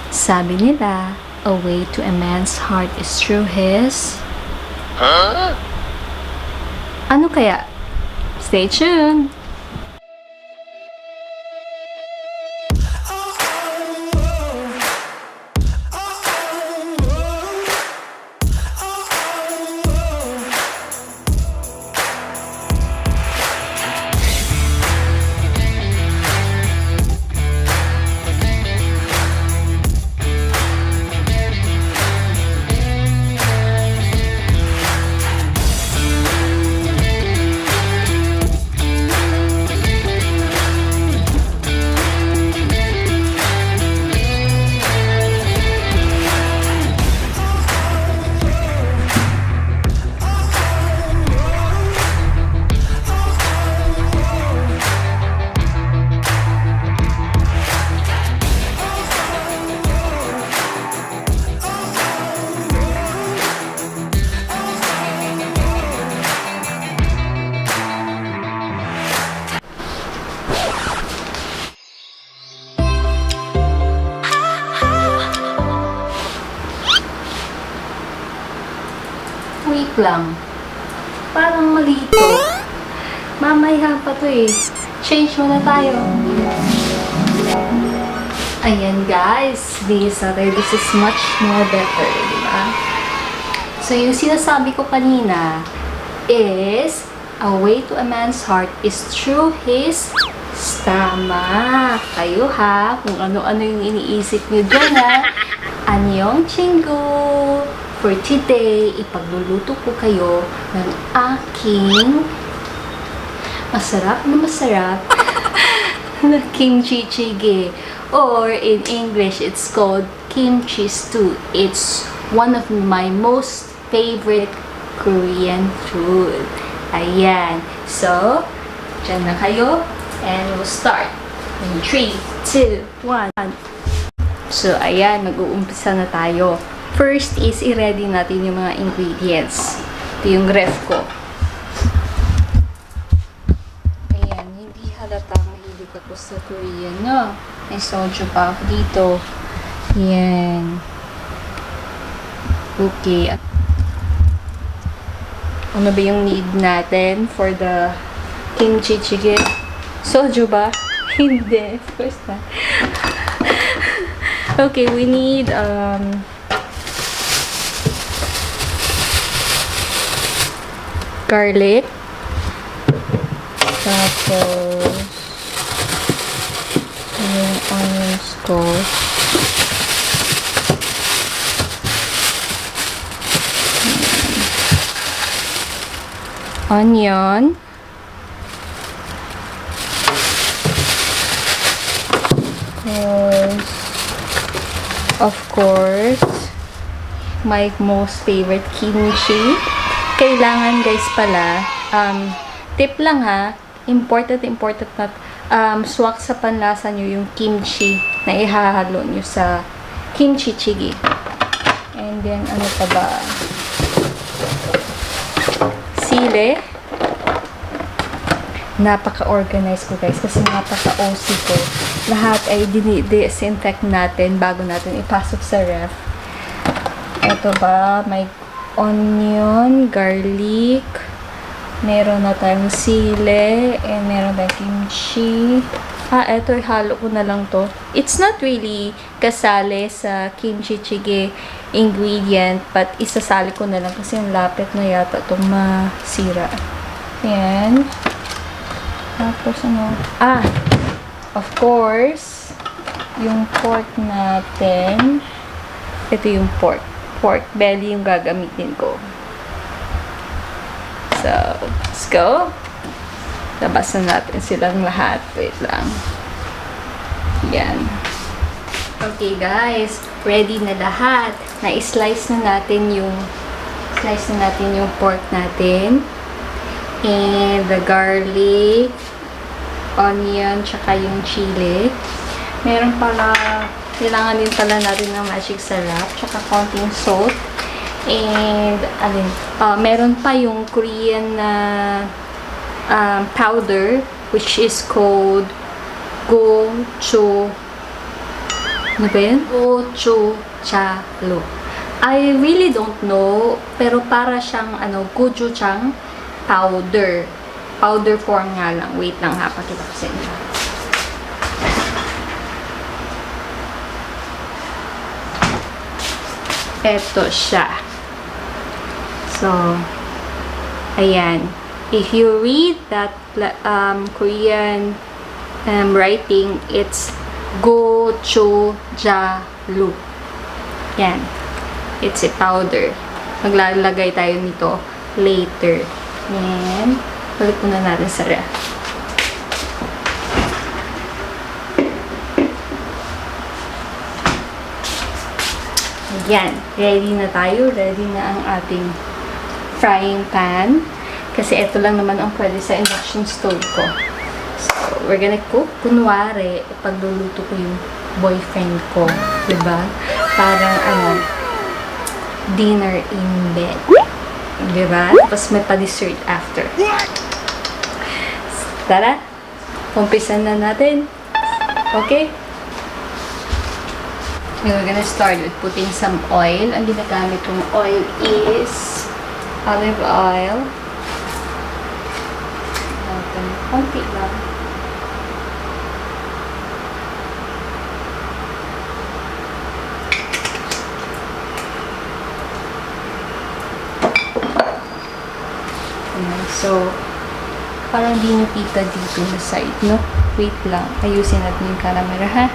Sabi nila, a way to a man's heart is through his... Ano kaya? Stay tuned! Wait lang. Parang mali ito. Mamaya pa to eh. Change muna tayo. Ayan guys. This is much more better. Diba? So yung sinasabi ko kanina is a way to a man's heart is through his stomach. Kayo ha. Kung ano-ano yung iniisip nyo dyan ha. Anyong chingu. For today, ipagluluto ko kayo ng aking masarap na kimchi chigae. Or in English, it's called kimchi stew. It's one of my most favorite Korean food. Ayan. So, dyan na kayo. And we'll start. In 3, 2, 1. So, ayan. Mag-uumpisa na tayo. First is, i-ready natin yung mga ingredients. Ito yung ref ko. Ayan, hindi halata mahilig ako sa Korean, no? May soju pa ako dito. Ayan. Okay. Ano ba yung need natin for the kimchi chigae? Soju ba? Hindi. Of course not. Okay, we need, garlic, tapos yung onions ko, onion, of course, my most favorite kimchi. Kailangan guys pala, tip lang ha, important na swak sa panlasa nyo yung kimchi na ihahalo nyo sa kimchi chigae. And then, ano pa ba? Sili. Napaka-organize ko guys kasi napaka-OC ko. Lahat ay dini-disinfect natin bago natin ipasok sa ref. Ito ba? May onion, garlic, meron na tayong sili, and meron tayong kimchi. Eto, halo ko na lang to. It's not really kasali sa kimchi chigae ingredient, but isasali ko na lang kasi yung lapit na yata itong masira. Ayan. Tapos ano? Of course, yung pork natin. Ito yung pork. Pork belly yung gagamitin ko. So, let's go. Labasan natin silang lahat. Wait lang. Yan. Okay guys, ready na lahat. Na-slice na natin yung pork natin. And the garlic, onion, tsaka yung chili. Meron pala, kailangan din pala natin ng magic sarap, tsaka konting salt. And, meron pa yung Korean na powder, which is called Ano ba yun? Gochujang. I really don't know, pero para siyang gochujang powder. Powder form nga lang. Wait lang ha, pakita ko sa inyo. Eto siya. So, ayan. If you read that Korean writing, it's gochujang. Yan. It's a powder. Maglalagay tayo nito later. And, balik muna natin sa ref. Ayan. Ready na tayo. Ready na ang ating frying pan. Kasi ito lang naman ang pwede sa induction stove ko. So, we're gonna cook. Kunwari, pagluluto ko yung boyfriend ko. Diba? Parang dinner in bed. Diba? Tapos may pa-dessert after. Tara! Umpisan na natin. Okay? We're gonna start with putting some oil. Ang ginagamit kong oil is olive oil. Konti lang. So, parang di nakita dito na side, no? Wait lang. Ayusin natin yung camera, ha?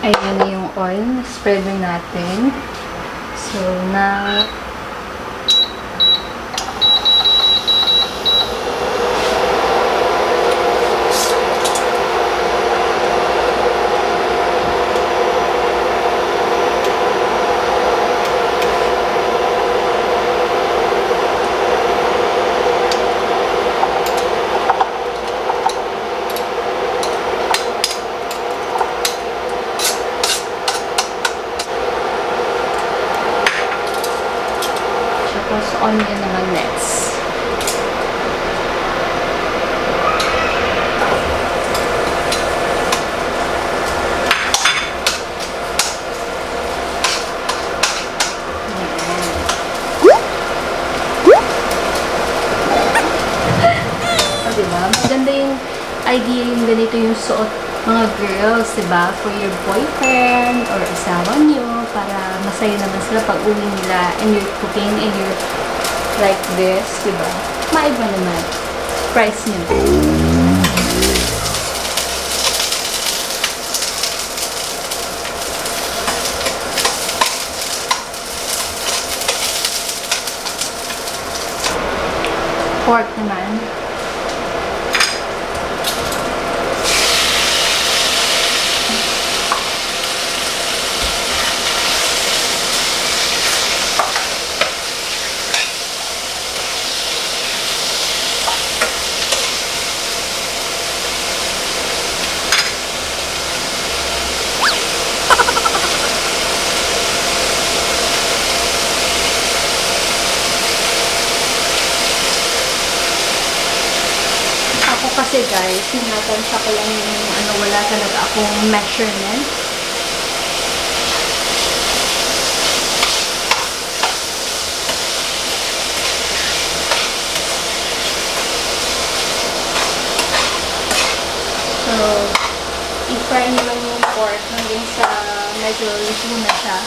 Ayan na yung oil. Spread na natin. So, now, onion naman next. Diba? Maganda yung idea yung ganito yung suot mga girls, diba? For your boyfriend or asawa nyo para masaya naman sila pag uwi nila and you're cooking and you're like this, diba? Maiba naman. Price nyo. Pork naman. Kasi guys, sinatansya ko lang yung wala talaga akong measurement. So, i-fry nyo lang yung pork hanggang sa medyo luto na siya.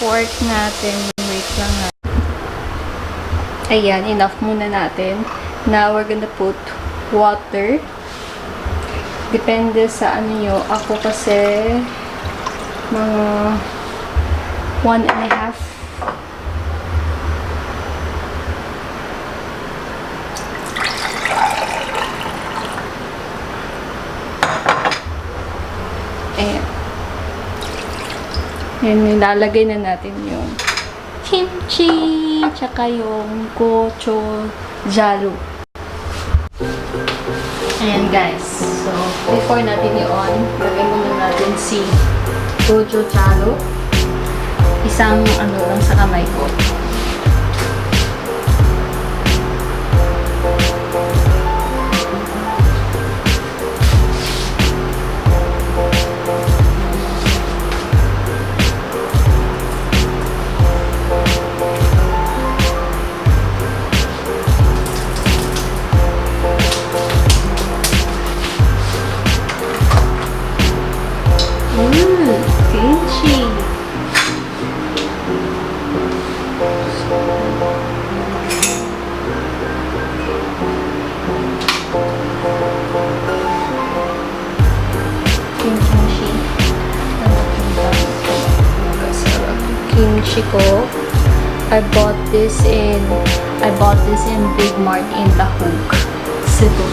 Pork natin. Wait lang ha. Ayan, enough muna natin. Now, we're gonna put water. Depende sa ano nyo. Ako kasi mga 1.5. Ayan. Yan, nilalagay na natin yung kimchi, tsaka yung koRiAna. Ayan guys. So, before natin i-on, lagay muna natin si koRiAna. Isang ano lang sa kamay ko. Kimchi. Kimchi ko. I bought this in Big Mart in Lahog, Cebu.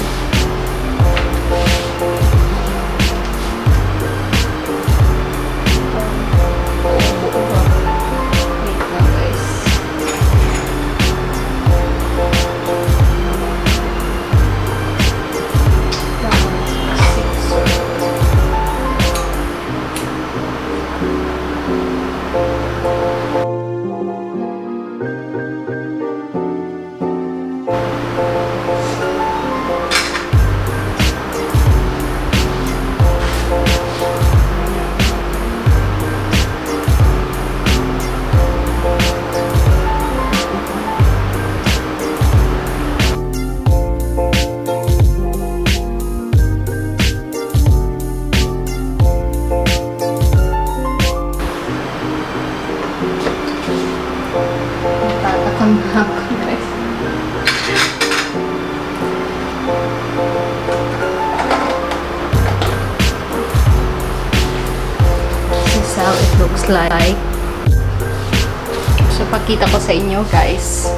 This is how it looks like. So, pakita ko sa inyo, guys.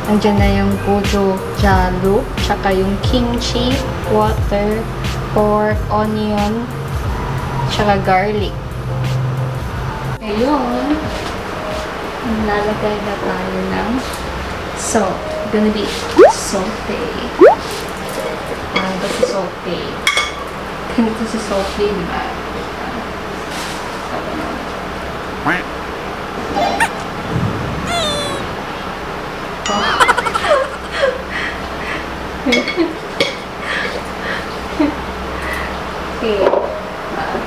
Andiyan na yung koRiAna, tsaka yung kimchi, water, pork, onion, tsaka garlic. Ayun. Lalagay na tayo ng salt. Gonna be saute. Ito si saute. Ganito si saute, diba? Okay.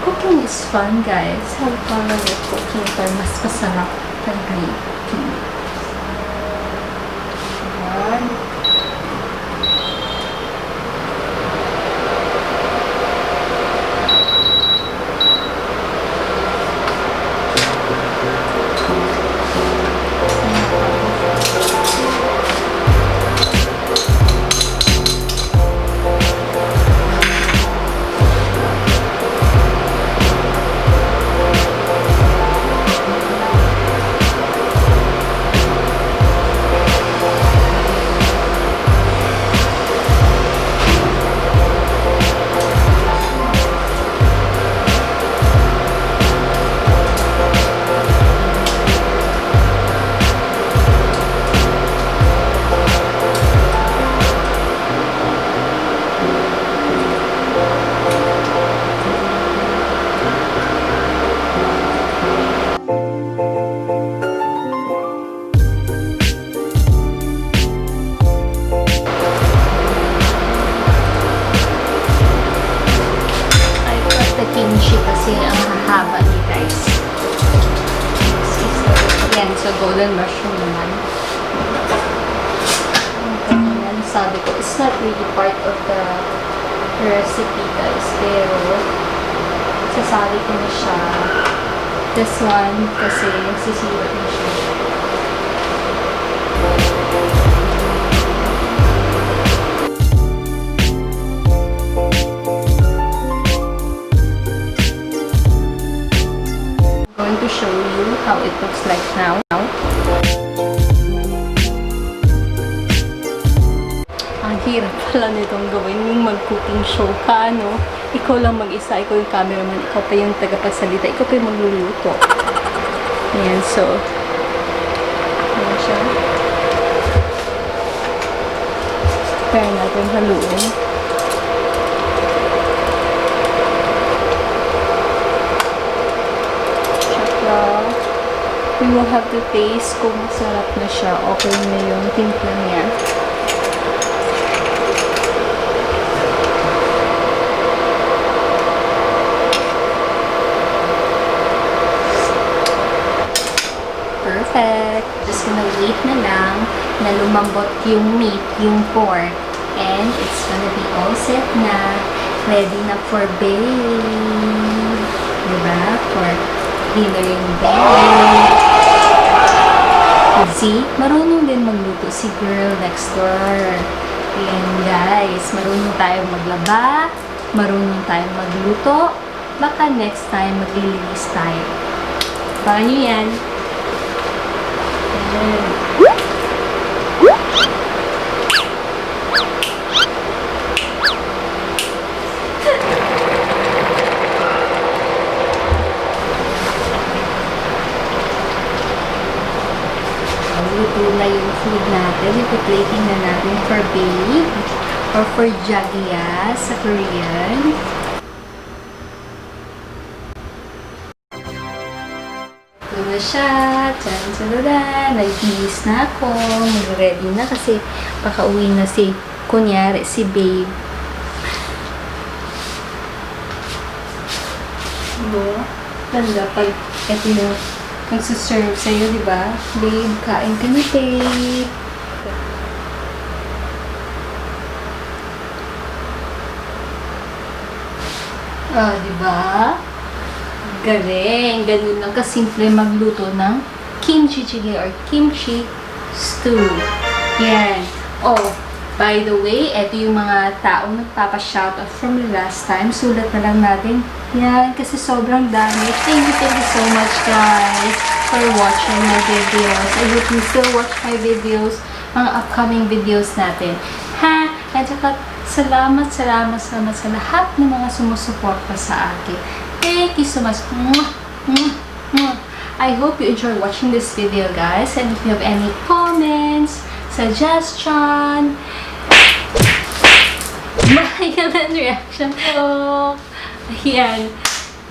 Cooking is fun, guys. Have fun with cooking para mas masarap talaga yung cooking. Ayan. Kasi ang haba ni guys. Yan, so golden mushroom naman. Yan, sabi ko, it's not really part of the recipe guys, pero sasali ko na siya. This one, kasi sisira na siya. To show you how it looks like now. Ang hirap pala nitong gawin yung mag-cooking show ka, no? ikaw lang mag-isa, ikaw yung cameraman, ikaw pa yung tagapagsalita, ikaw pa yung magluluto. Ayan, so, ayan siya. Kaya natin haluin. Tsaka, we will have to taste kung masarap na siya. Okay na yung timpla niya. Perfect. Just gonna wait na lang na lumambot yung meat, yung pork. And it's gonna be all set na. Ready na for bake. Diba? For dinner yung bake. See? Marunong din magluto si girl next door. Ayan guys. Marunong tayong maglaba. Marunong tayong magluto. Baka next time maglilinis tayo. Baka nyo yan. Luto na yung food natin. Ipo-plating na natin for babe or for Chigae sa Korean. Ito na siya. Tsan-tsan-tsan. Nag-iis na ako. Mag-ready na kasi pakauwi na kunyari, si babe. Diba? Tanda pag ito yung nagsuserve sa'yo, diba? Babe, kain ka na, babe. Ah, diba? Galing. Ganun lang kasimple magluto ng kimchi chigae or kimchi stew. Yan. Oh, by the way, eto yung mga taong nagpapa-shoutout from the last time. Sulat na lang natin. Yan, kasi sobrang dami. Thank you so much, guys, for watching my videos. I hope you still watch my videos, mga upcoming videos natin. Ha? At saka, salamat sa lahat ng mga sumusuporta sa akin. Thank you so much. I hope you enjoy watching this video, guys. And if you have any comments, suggestion, my reaction po, ayan,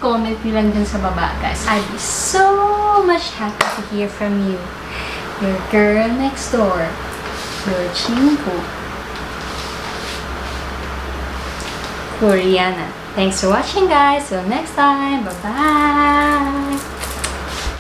comment nyo lang dun sa baba, guys. I'd be so much happy to hear from you. Your girl next door, your chinko, koRiAna. Thanks for watching, guys. Till next time. Bye-bye.